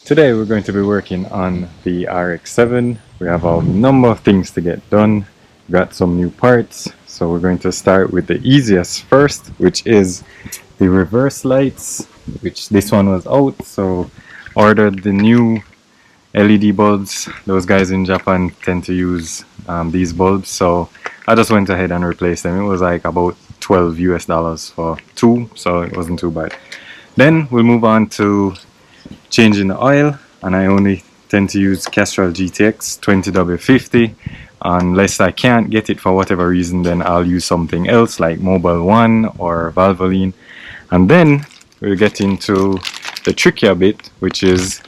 Today we're going to be working on the RX7. We have a number of things to get done. We got some new parts, so we're going to start with the easiest first, which is the reverse lights, which this one was out, so ordered the new LED bulbs. Those guys in Japan tend to use these bulbs, so I just went ahead and replaced them. It was like about $12 US for two, so it wasn't too bad. Then we'll move on to changing the oil, and I only tend to use Castrol GTX 20W50 unless I can't get it for whatever reason. Then I'll use something else like Mobile One or Valvoline. And then we'll get into the trickier bit, which is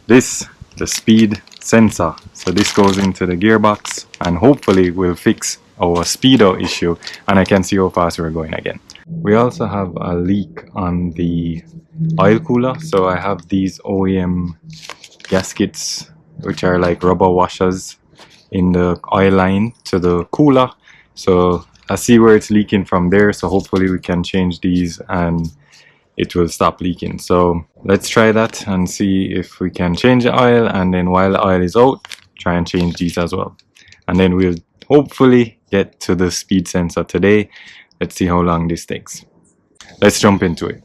this, the speed sensor. So this goes into the gearbox and hopefully will fix our speedo issue, and I can see how fast we're going again. We also have a leak on the oil cooler, so I have these OEM gaskets which are like rubber washers in the oil line to the cooler, so I see where it's leaking from there, so hopefully we can change these and it will stop leaking. So let's try that and see if we can change the oil, and then while the oil is out, try and change these as well, and then we'll hopefully get to the speed sensor today. Let's see how long this takes. Let's jump into it.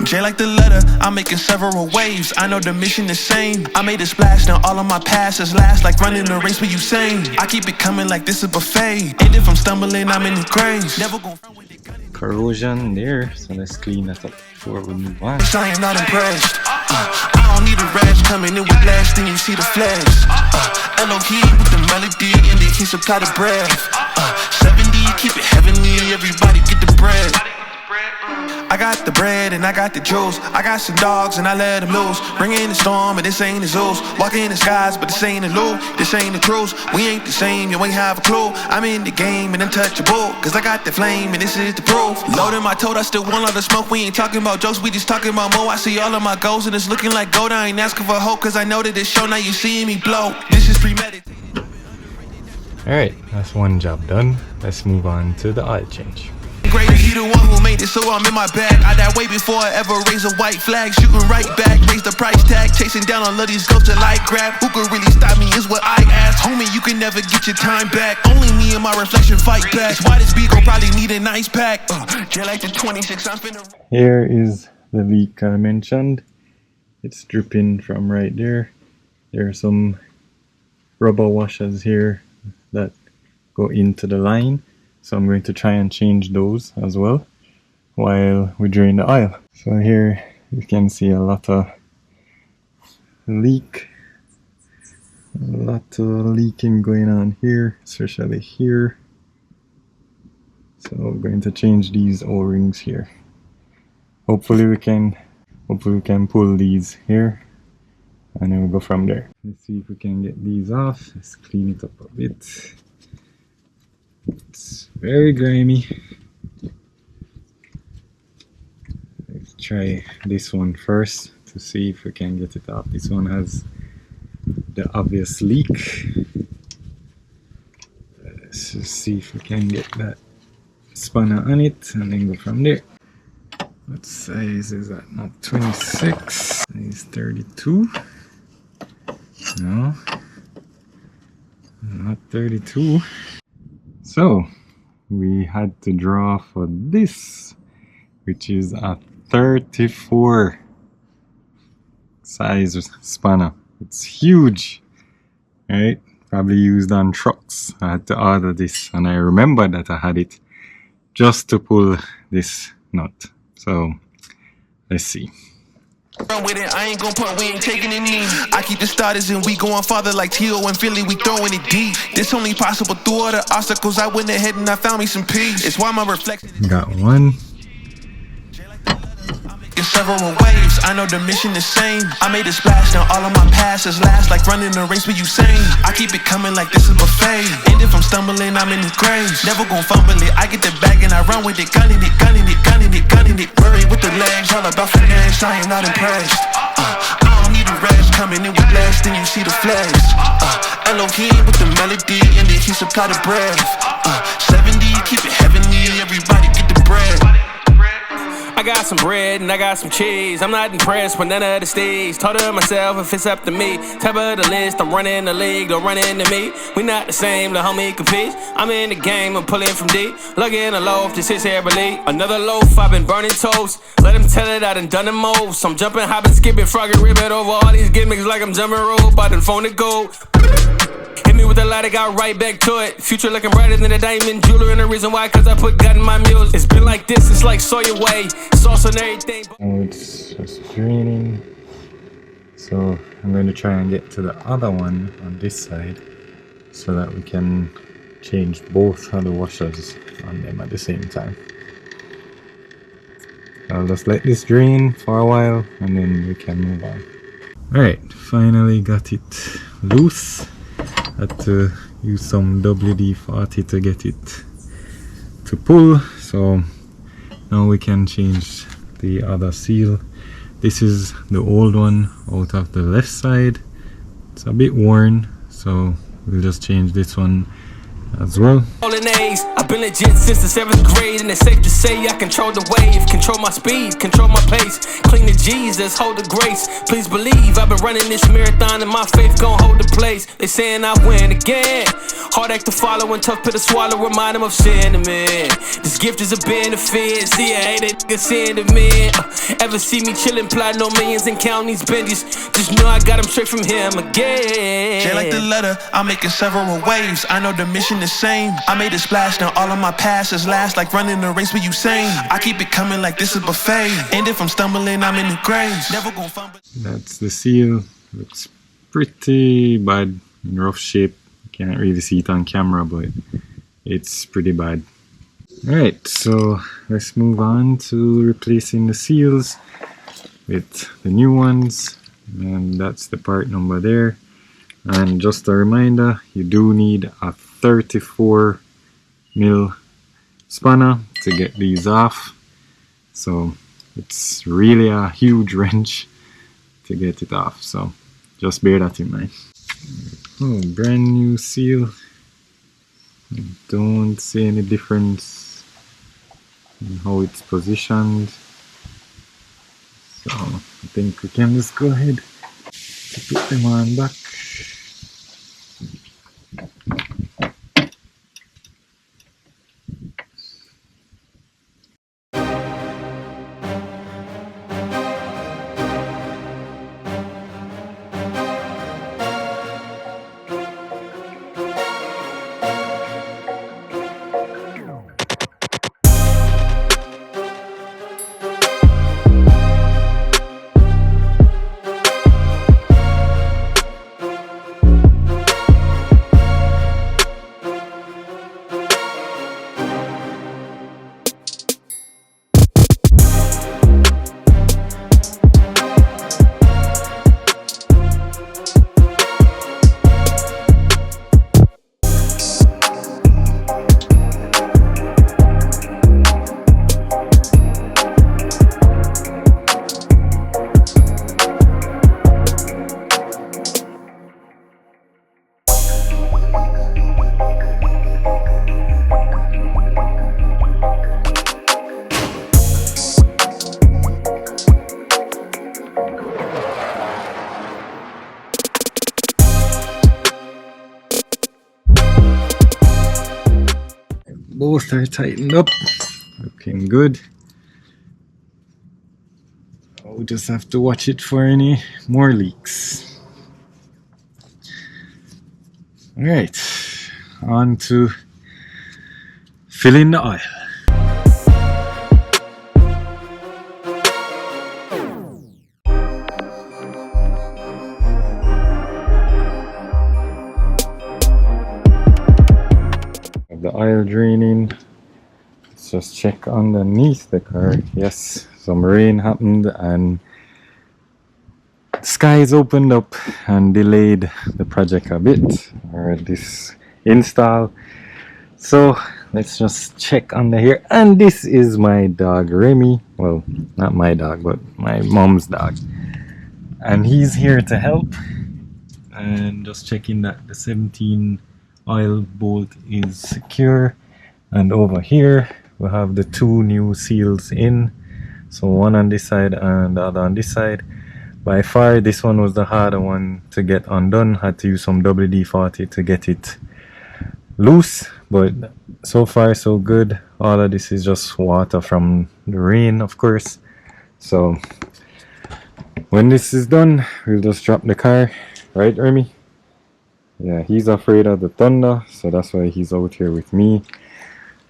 J like the letter, I'm making several waves. I know the mission the same. I made a splash, now all of my passes last like running a race with Usain. I keep it coming like this is buffet. And if I'm stumbling, I'm in the graves. Never gon' Corrosion there, so let's clean that up before we move on. I am not impressed. I don't need a rash coming in with last thing you see the flash. Elohim with the melody and they can supply the breath. 70, keep it heavenly, everybody get the bread. I got the bread and I got the juice. I got some dogs and I let them loose. Bring in the storm and this ain't the Zeus. Walk in the skies but this ain't the loop. This ain't the cruise. We ain't the same, you ain't have a clue. I'm in the game and untouchable, cause I got the flame and this is the proof. Loading my toad, I still want all the smoke. We ain't talking about jokes, we just talking about more. I see all of my goals and it's looking like gold. I ain't asking for hope, cause I know that it's show. Now you seeing me blow. This is premeditated. Alright, that's one job done. Let's move on to the oil change. Greater, he the one who made it, so I'm in my bag. I died way before I ever raise a white flag. Shooting right back, raise the price tag. Chasing down all of these ghosts till I grab. Who could really stop me is what I ask. Homie, you can never get your time back. Only me and my reflection fight back. That's why this beat gon' probably need a nice pack. J like the 26, I'm finna. Here is the leak I mentioned. It's dripping from right there. There are some rubber washers here that go into the line. So I'm going to try and change those as well while we drain the oil. So here you can see a lot of leak. A lot of leaking going on here, especially here. So we're going to change these O-rings here. Hopefully we can pull these here, and then we'll go from there. Let's see if we can get these off. Let's clean it up a bit. It's very grimy. Let's try this one first to see if we can get it off. This one has the obvious leak. Let's just see if we can get that spanner on it and then go from there. What size is that? Not 26. Size 32. No, not 32. So we had to draw for this, which is a 34 size spanner. It's huge, right? Probably used on trucks. I had to order this, and I remember that I had it just to pull this nut. So let's see. Run with it, I ain't gon' punt, we ain't taking it knee. I keep the starters and we going farther like T.O. and Philly, we throwing it deep. This only possible through all the obstacles. I went ahead and I found me some peace. It's why my reflection got one. In several waves, I know the mission the same. I made a splash, now all of my passes last like running a race with Usain. I keep it coming like this is buffet. And if I'm stumbling, I'm in the graves. Never gon' fumble it, I get the bag and I run with it. Gunning it, gunning it, gunning it, gunning it. Worry with the legs, all about finesse, I am not impressed. I don't need the rash coming in with last thing you see the flash. Elohim with the melody and then he supply the breath. 70, keep it heavenly, everybody get the bread. I got some bread and I got some cheese. I'm not impressed with none of the steez. Told her myself if it's up to me. Top of the list, I'm running the league, don't run into me. We not the same, the homie competes. I'm in the game, I'm pulling from deep. Lugging a loaf, this is heavily. Another loaf, I've been burning toast. Let him tell it, I done done the most. I'm jumping, hopping, skipping, frogging, ribbon over all these gimmicks like I'm jumping rope. I done phoned the gold. Hit me with a light, I got right back to it. Future looking brighter than a diamond jeweler. And the reason why, cause I put God in my music. It's been like this, it's like soy away. Sauce on everything. Oh, it's just draining. So I'm going to try and get to the other one on this side so that we can change both of the washers on them at the same time. I'll just let this drain for a while and then we can move on. Alright, finally got it loose. Had to use some WD-40 to get it to pull, so now we can change the other seal. This is the old one out of the left side. It's a bit worn, so we'll just change this one as well. All in A's, I've been legit since the 7th grade, and it's safe to say I control the wave, control my speed, control my pace. Clean the Jesus, hold the grace. Please believe I've been running this marathon and my faith gon' hold the place. They saying I win again. Hard act to follow and tough pill to swallow, remind them of sentiment. This gift is a benefit. See, I hate it, nigga sentiment. Ever see me chillin', plotting no millions and counting these Benjis? Just know I got them straight from him again. J like the letter, I'm making several waves. I know the mission the same. I made a splash, now all of my passes last like running a race with Usain. I keep it coming like this is buffet. And if I'm stumbling, I'm in the grave. Never gonna fumble. That's the seal. Looks pretty bad, in rough shape. You can't really see it on camera, but it's pretty bad. Alright, so let's move on to replacing the seals with the new ones. And that's the part number there. And just a reminder, you do need a 34 mil spanner to get these off, so it's really a huge wrench to get it off, so just bear that in mind. Oh, brand new seal. I don't see any difference in how it's positioned, so I think we can just go ahead to put them on back. Both are tightened up, looking good. We'll just have to watch it for any more leaks. Alright, on to filling the oil. The oil draining. Let's just check underneath the car. Yes, some rain happened and the skies opened up and delayed the project a bit, or this install. So let's just check under here. And this is my dog Remy. Well, not my dog, but my mom's dog. and he's here to help. And just checking that the 17 oil bolt is secure. And over here we have the two new seals in, so one on this side and the other on this side. By far this one was the harder one to get undone. Had to use some WD-40 to get it loose, but so far so good. All of this is just water from the rain, of course. So when this is done, we'll just drop the car, right, Remy? Yeah, he's afraid of the thunder, so that's why he's out here with me.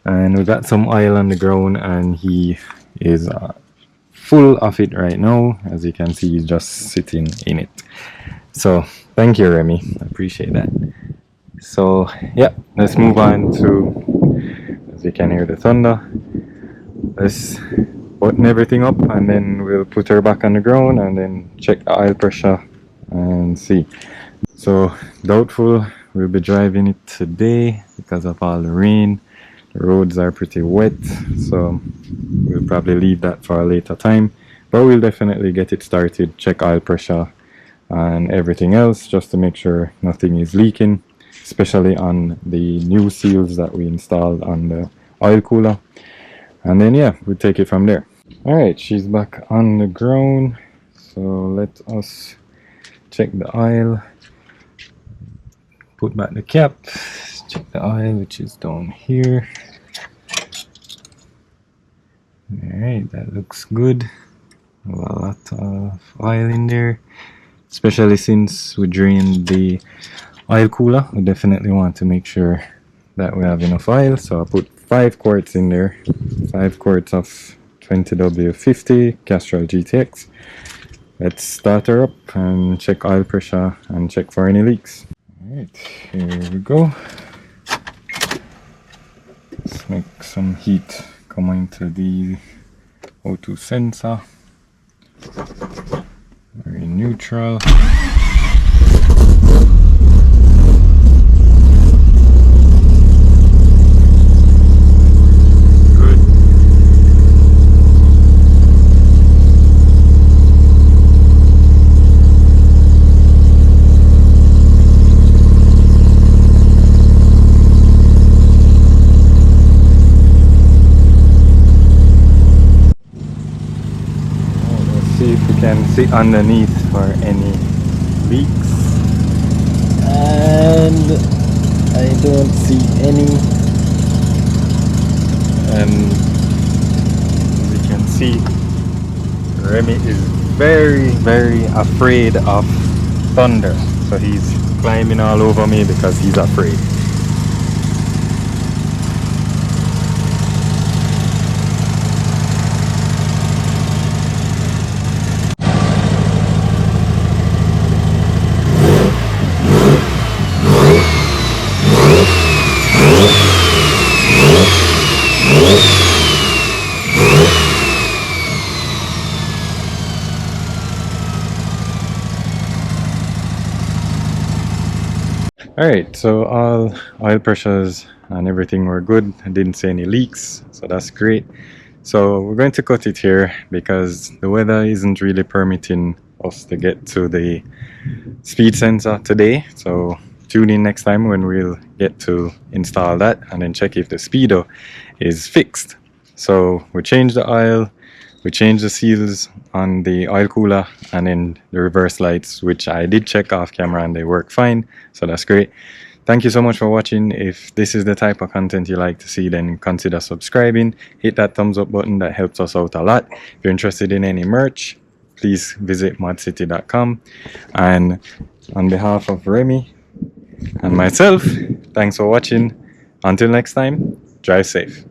And we got some oil on the ground, and he is full of it right now. As you can see, he's just sitting in it. So thank you, Remy, I appreciate that. So yeah, let's move on to, as you can hear the thunder, let's button everything up, and then we'll put her back on the ground and then check the oil pressure and see. So doubtful we'll be driving it today because of all the rain. The roads are pretty wet, so we'll probably leave that for a later time, but we'll definitely get it started, check oil pressure and everything else just to make sure nothing is leaking, especially on the new seals that we installed on the oil cooler. And then yeah, we'll take it from there. Alright, she's back on the ground, so let us check the oil, put back the cap, check the oil, which is down here. Alright, that looks good. A lot of oil in there, especially since we drained the oil cooler. We definitely want to make sure that we have enough oil, so I put 5 quarts in there, 5 quarts of 20W50 Castrol GTX. Let's start her up and check oil pressure and check for any leaks. Alright, here we go. Let's make some heat come into the O2 sensor. Very neutral. See if we can see underneath for any leaks, and I don't see any. And as you can see, Remy is very afraid of thunder, so he's climbing all over me because he's afraid. Alright, so all oil pressures and everything were good. I didn't see any leaks, so that's great. So we're going to cut it here because the weather isn't really permitting us to get to the speed sensor today. So tune in next time when we'll get to install that and then check if the speedo is fixed. So we changed the oil, we changed the seals on the oil cooler, and then the reverse lights, which I did check off camera and they work fine, so that's great. Thank you so much for watching. If this is the type of content you like to see, then consider subscribing. Hit that thumbs up button, that helps us out a lot. If you're interested in any merch, please visit ModzCity.com. And on behalf of Remy and myself, thanks for watching. Until next time, drive safe.